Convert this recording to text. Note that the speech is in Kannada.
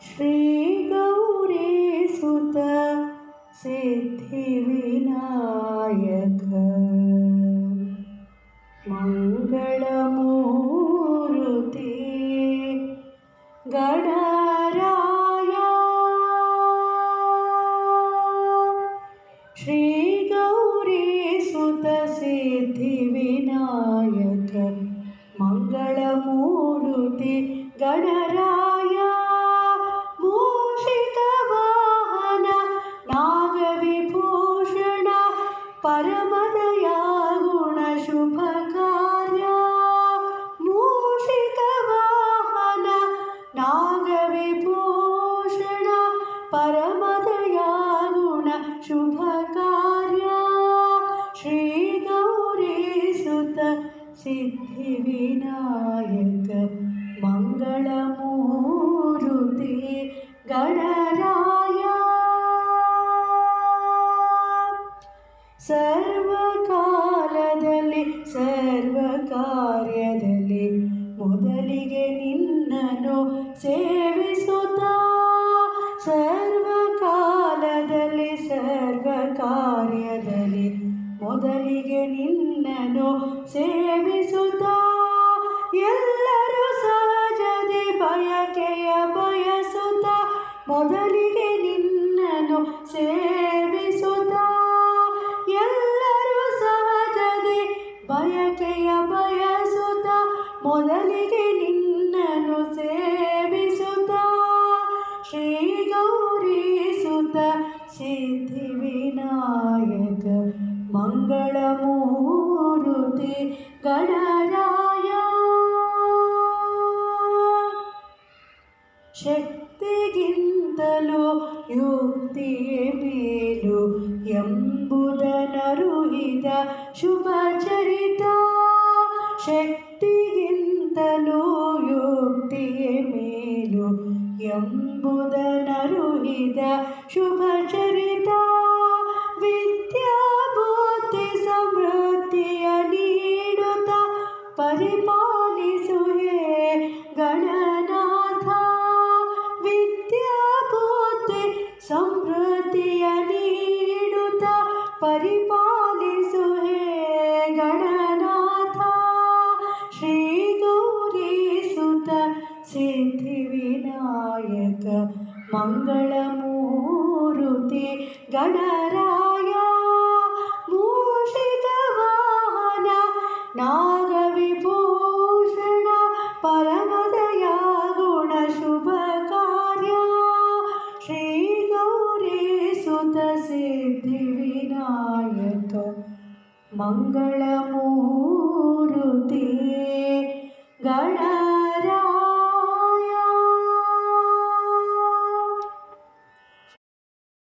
श्री गौरीसुत सिद्धिविनायक मंगलमूर्ति गणराय श्री गौरीसुत सिद्धिविनायक मंगलमूर्ति गणराय मूषिकवाहन नागविभूषण परमदया गुणशुभकार्य मूषिकवाहन नागविभूषण परमदया गुणशुभकार्य श्री गौरीसुत सिद्धिविनायक मंगलमूर्ति गणराय सर्वकालದಲ್ಲಿ ಸರ್ವಕಾರ್ಯದಲ್ಲಿ ಮೊದಲಿಗೆ ನಿನ್ನನ್ನು ಸೇವಿಸುತ್ತಾ ಸರ್ವಕಾಲದಲ್ಲಿ ಸರ್ವಕಾರ್ಯದಲ್ಲಿ ಮೊದಲಿಗೆ ನಿನ್ನನ್ನು ಸೇವಿಸುತ್ತಾ ಎಲ್ಲರೂ ಸಹಜದಿ ಬಯಕೆಯ ಬಯಸುತ್ತಾ ಮೊದಲಿಗೆ ನಿನ್ನನ್ನು ಸೇವಿಸುತ್ತಾ ಎಲ್ಲರೂ ಸಹಜದಿ ಬಯಕೆಯ ಬಯಸುತ್ತಾ ಮೊದಲಿಗೆ ನಿನ್ನನ್ನು ಸೇವಿಸುತ್ತಾ ಶ್ರೀ ಗೌರೀಸುತ ಸಿದ್ಧಿವಿನಾಯಕ ಮಂಗಳಮೂರ್ತಿ ಗಣರಾಯ ಶಕ್ತಿಗಿಂತಲೂ ಯುಕ್ತಿಯೇ ಮೇಲು ಎಂಬುದನರುಹಿದ ಶುಭಚರಿತ ಶಕ್ತಿಗಿಂತಲೂ ಯುಕ್ತಿಯೇ ಮೇಲು ಎಂಬುದನರುಹಿದ ಶುಭಚರಿತ ವಿದ್ಯಾಬುದ್ಧಿ ಸಮೃದ್ಧಿಯ ನೀಡುತ್ತ ಪರಿಪಾಲಿಸುವೆ ಗಣನಾಥ ವಿದ್ಯಾಬುದ್ಧಿ ಸಮೃದ್ಧಿಯ ನೀಡುತ್ತ ಪರಿಪಾಲಿಸುವೆ ಗಣನಾಥ ಶ್ರೀ ಗೌರೀಸುತ ಸಿದ್ಧಿವಿನಾಯಕ ಮಂಗಳಮೂರ್ತಿ ಗಣರಾಯ ಮೂಷಿಕವಾಹನ ನಾಗವಿಭೂಷಣ ಪರಮದಯಾ ಗುಣಶುಭಕಾರ್ಯ ಶ್ರೀ ಗೌರೀಸುತ ಸಿದ್ಧಿವಿನಾಯಕ ಮಂಗಳಮೂರ್ತಿ ಗಣರಾಯ